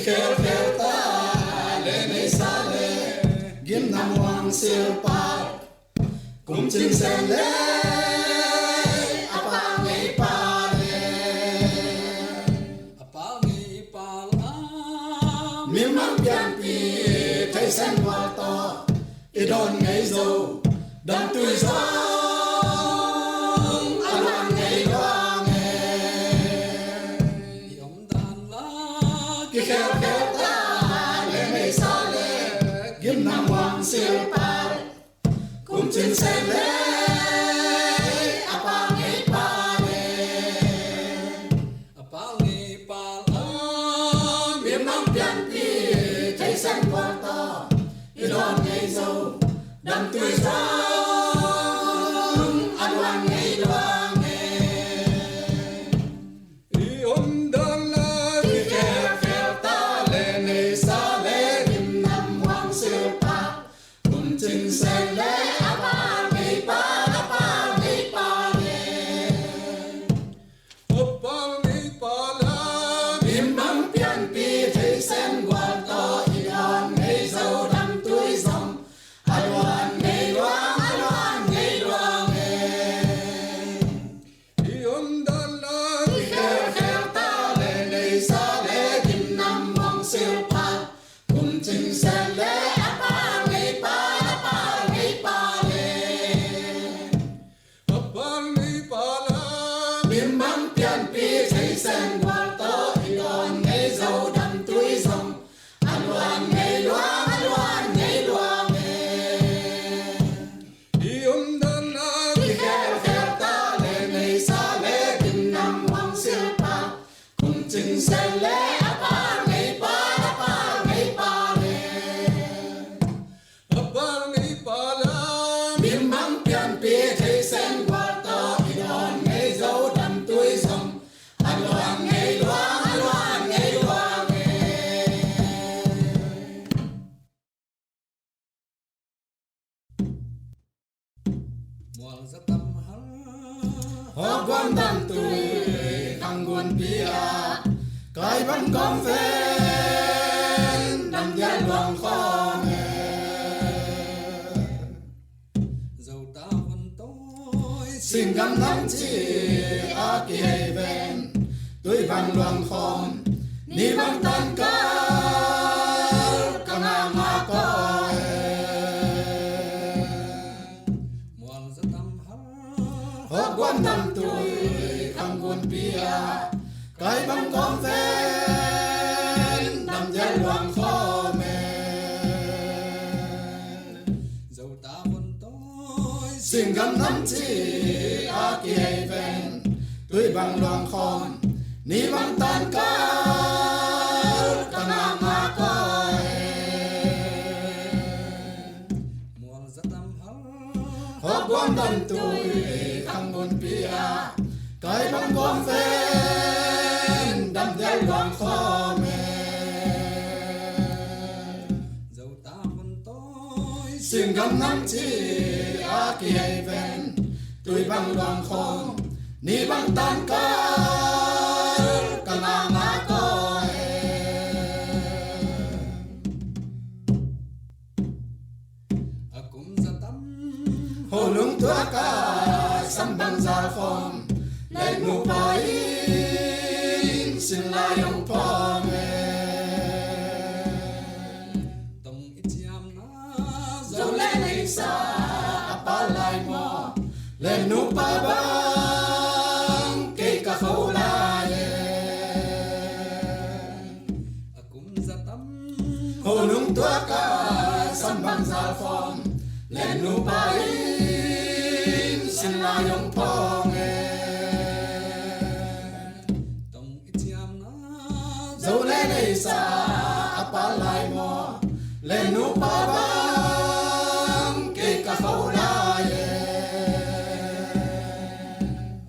kheo kheo ta lệ này xa lệ kiếm nam hoàng siêu pa cùng chinh sen lệ apa ngày pa lệ apa ngày pa la miếng mắm pian pi thấy sen hoa to i đòn ngày dâu đâm tươi gió ăn hoàng ngày hoa nghe yom dan la cái kheo kheo ta lệ này xa lệ kiếm nam hoàng siêu pa cùng chinh sen lệ apa ngày pa lệ apa ngày pa la miếng mắm pian pi thấy sen hoa to i đòn ngày dâu đâm tươi gió ăn hoàng ngày hoa nghe yom dan la cái kheo kheo ta lệ này xa lệ kiếm nam hoàng siêu pa cùng chinh sen lệ apa ngày pa lệ apa ngày pa la miếng mắm pian pi thấy sen hoa to i đòn ngày dâu đâm tươi dòng ăn hoàng ngày hoa nghe yom dan la kheo kheo ta lệ này xa lệ kiếm nam hoàng siêu pa cùng chinh sen lệ apa ngày pa lệ apa ngày pa la miếng mắm pian pi thấy sen hoa to i đòn ngày dâu đâm tươi dòng ăn hoàng ngày hoa nghe yom dan la kheo kheo ta lệ này xa lệ kiếm nam hoàng siêu pa cùng chinh sen lệ apa ngày pa lệ apa ngày pa la miếng mắm pian pi thấy sen hoa to i đòn ngày dâu đâm tươi dòng ăn hoàng ngày hoa nghe mual za tam har hoa quan đâm tuổi thăng nguồn bia cái bánh con ven đâm gia loang kho nghe dầu ta vẫn tôi xin gắm nắm chi a kỳ hay ven tuổi bằng loang khom ni bằng tan ca ngà coi mual za tam har hoa quan đâm tuổi thăng nguồn bia cái bánh con ven đâm gia loang kho mẹ dầu ta vẫn tôi xin gắm nắm chi a kỳ hay ven tuổi bằng loang khom ni bằng tan ca ngà coi mual za tam har hoa quan đâm tuổi thăng nguồn bia cái bánh con ven đâm gia loang kho mẹ dầu ta vẫn tôi xin gắm nắm chi a kỳ hay ven tuổi bằng loang khom ni bằng tan ca ngà coi akum za tam hồ lung tua ca sắm bằng già khom lên ngủ bãi xin lại ôngพ่อ mẹ tông ít yam na dẫu lên hay xa apa lại mò lên nụ ba bang cây cà phô lại akum za tam hồ lung tua ca sắm bằng già khom lên nụ bãi xin lại ôngพ่อ mẹ tông ít yam na dẫu lên hay xa apa lại mò lên nụ ba bang cây cà phô lại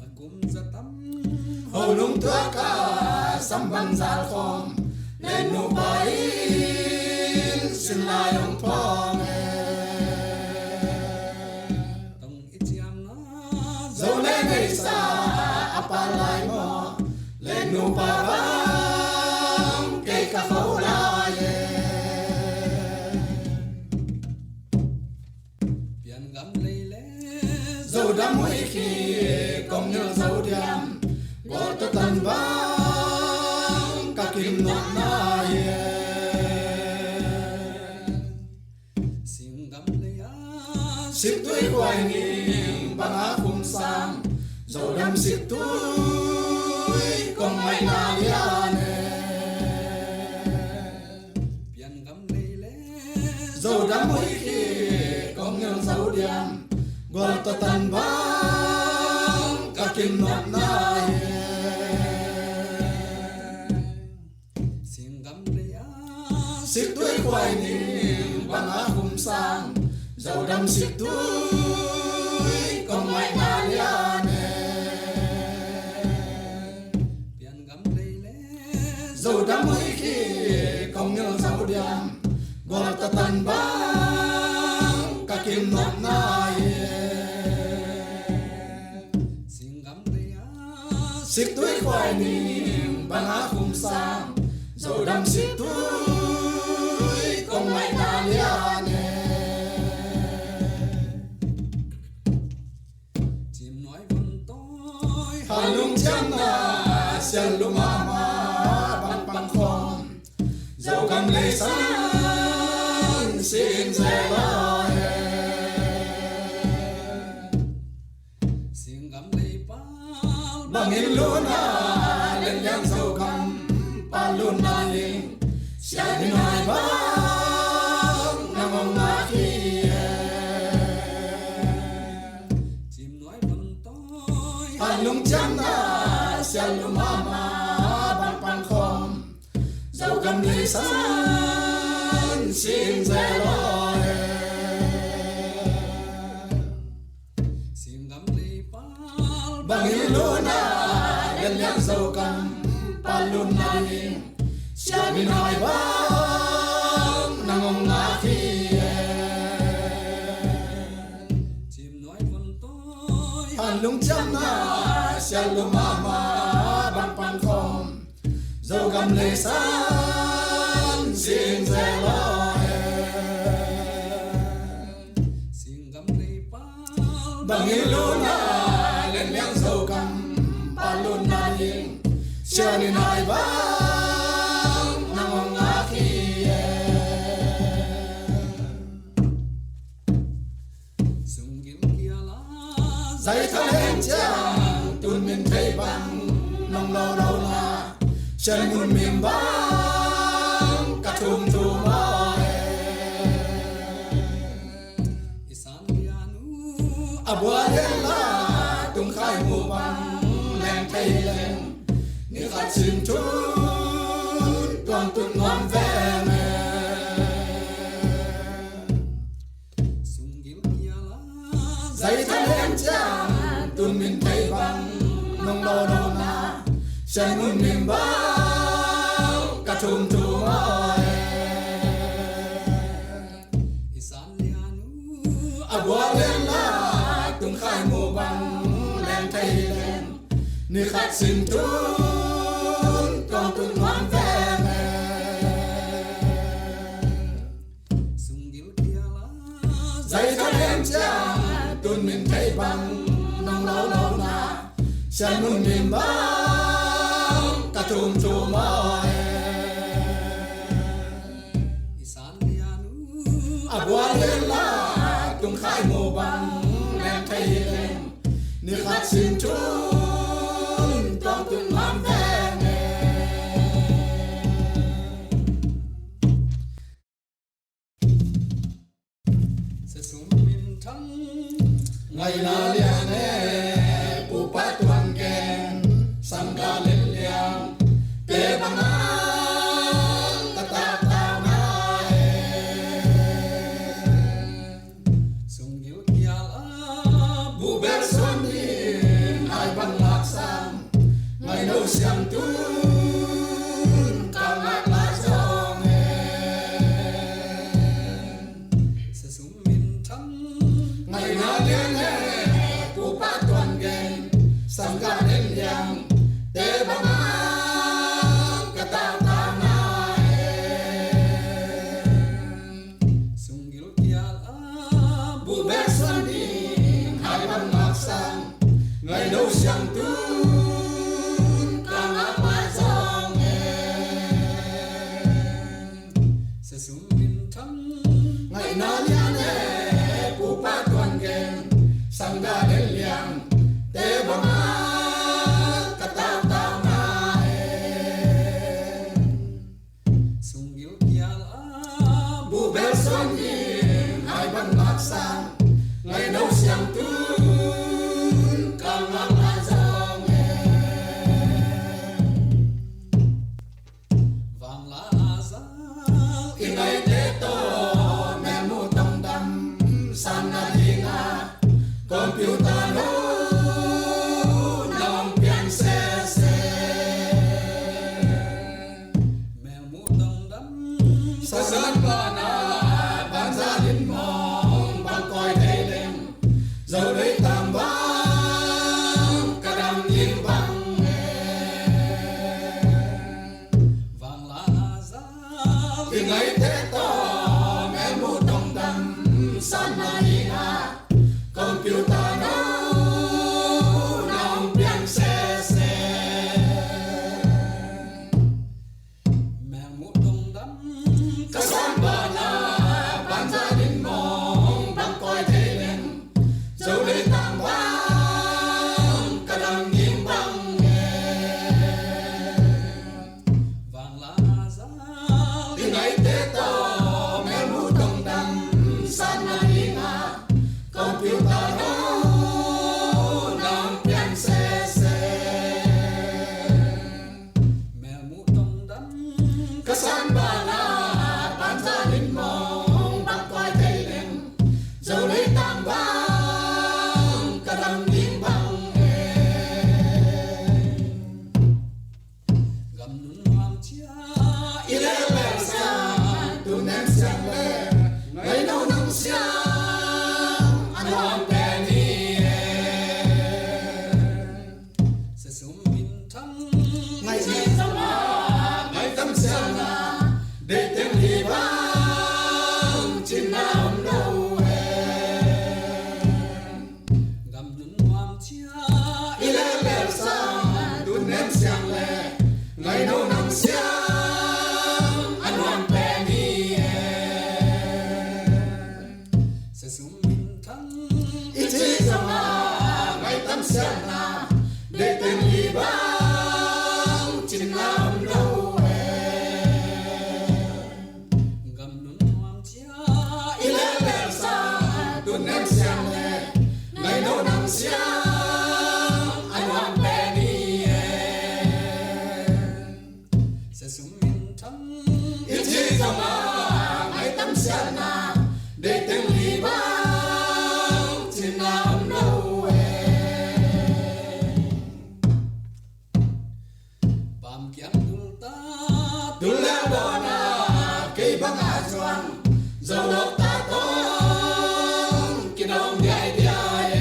akum za tam hồ lung tua ca sắm bằng già khom lên nụ bãi xin lại ôngพ่อ mẹ tông ít yam na dẫu lên hay xa apa lại mò lên nụ ba bang cây cà phô lại biển gầm lê lê dầu đắm mỗi khi công nhớ dầu điềm gọi ta tần vang cả kim nốt na xin gầm lê á xịt tuổi quay nghiêng bằng á khung sang dầu đắm xịt tuổi công ngày na lia biển gầm lê lê dầu đắm mỗi khi công nhớ dầu điềm gọi ta tần vang cả kim nốt na xin gầm lê á xịt tuổi quay nghiêng bằng á khung sang dầu đắm xịt tuổi công ngày na lia biển gầm lê lê dầu đắm mỗi khi công nhớ dầu điềm gọi ta tần vang cả kim nốt na xin gầm lê á xịt tuổi khoai niềm bằng á khung sang dầu đắm xịt tuổi công ngày na lia chim nói vần tôi hà lung chăm na xiên lung ma bằng bằng khom dầu cầm lê sáng xin dè lo xin gầm lê bao bằng in luôn lên nhang dầu cầm pa luôn na yên xiên đi nói băng nằm ông na khi chim nói vần tôi hà lung chăm na xiên lung ma bằng bằng khom dầu cầm lê sáng xin dè lo xin gầm lê bao bằng in luôn lên nhang dầu cầm pa luôn na yên xiên đi nói băng nằm ông na khi chim nói vần tôi Hàn lung chăm na xiên lung ma bằng bằng khom dầu cầm lê sáng xin dè lo xin gầm lê bao bằng in luôn lên nhang dầu cầm pa luôn na yên xiên đi nói băng nằm ông na khi sung gil kia lá dây thân em chàng tuôn mình thấy bằng nông lâu lâu là chân muôn miền băng cả thùng thù mỏi isan lianu bùa lên là tung khai mùa bằng lên thay lên như khát xin chút toàn tụt ngon ve sung gil kia lá dây thân em chàng tuôn mình thấy bằng nông lâu lâu là chân muôn miền băng cả thùng thù mỏi isan lianu bùa lên là tung khai mùa bằng lên thay lên như khát xin chút toàn tụt ngon ve sung gil kia lá dây thân em chàng tuôn mình thấy bằng nông lâu lâu là chân muôn miền băng cả thùng thù mỏi isan lianu bùa lên là tung khai mùa bằng lên thay lên như khát xin chút toàn tụt ngon ve sẽ sung min thăng ngày là liền nè bù bát tuần kèn sang ca lên liang tê bằng an ta ta ta mai sung gil kia lá bù bê xuân đi ai bằng lạc sang ngày đâu xiang tuôn càng lạc lá gió nghe sẽ sung min thăng ngày là liền nè bù bát tuần kèn sang ca lên liang tê bằng an ta ta ta mai sung gil kia lá bù bê xuân sang tun kang ang azong vàng lá giang inay teto memu tong dam sana dinga computer no nong pian se mèo mu tông đắm sa san bana ban gia đình mong bằng coi thấy lên dầu đấy tam bang cả đam nhìn bằng vàng lá giang thì ngày thế to mẹ mu tông đam san na ina computer no nong pian se mèo mu tông đắm cả san bana ban gia đình mong bằng coi thấy lên dầu đấy tam bang cả đam nhìn bằng vàng lá giang thì ngày thế to mẹ mu tông đam san na ina computer no nong pian se mèo mu tông đắm Kasan bana ban gia đình mong bằng coi thấy lên dầu lấy tam bang cả đam nhìn bằng gầm nun hoàng chia ile lệ sang tu nem sang lệ ngày nào nắng sang ăn hoàng bè ni sẽ sum min thăng ngày gì tâm à ngày tâm sang à để tiếng đi vang trên nào đâu gầm nun hoàng chia ile lệ sang tu nem sang lệ ngày nào nắng sang ăn hoàng bè ni sẽ sum min thăng ít chỉ rằng à ngày tâm sang à để tiếng đi vang trên nào đâu gầm nun hoàng chia ile lệ sang tu nem sang lệ ngày nào nắng sang ăn hoàng bè ni sẽ sum min thăng ít chỉ rằng à ngày tâm sang à để tiếng đi vang trên nào đâu bám kiếm tung ta tu leo đó na cây băng à choang dầu lộc ta tông kia đông dài dài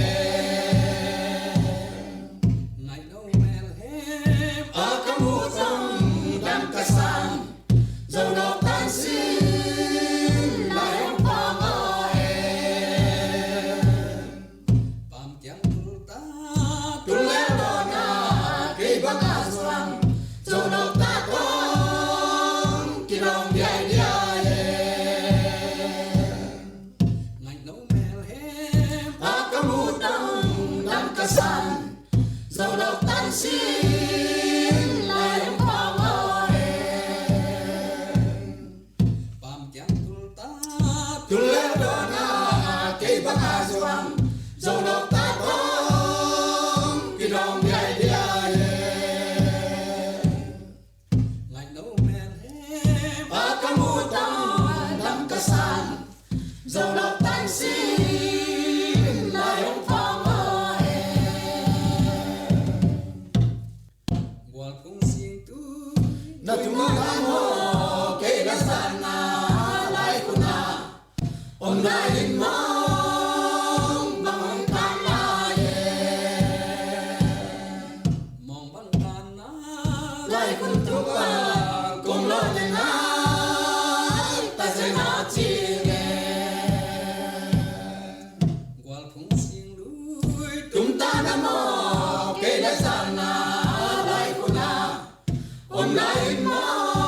ngày đâu mèo hem ở các mũ rong đang cà sang dầu lộc tan xin lại ông hoàng ơi bám kiếm tung ta tu leo đó na cây băng à choang dầu lộc ta tông kia đông dài dài ngày đâu mèo hem ở các mũ rong đang cà sang dầu lộc tan xin lại ông hoàng ơi bám kiếm tung ta tu leo đó na cây băng à choang dầu lộc ta tông kia đông dài dài ngày đâu mèo hem ở các mũ rong đang cà sang dầu lộc tan xin lại ông hoàng ơi buồn cũng xin tu na tumang mo kay dasana lai kuna online mong bang kanaye mong băng tan na lai kun tuwa kung lo na ta se na chi buồn cũng xin đuôi tum ta na mo kay dasana lai kuna online mong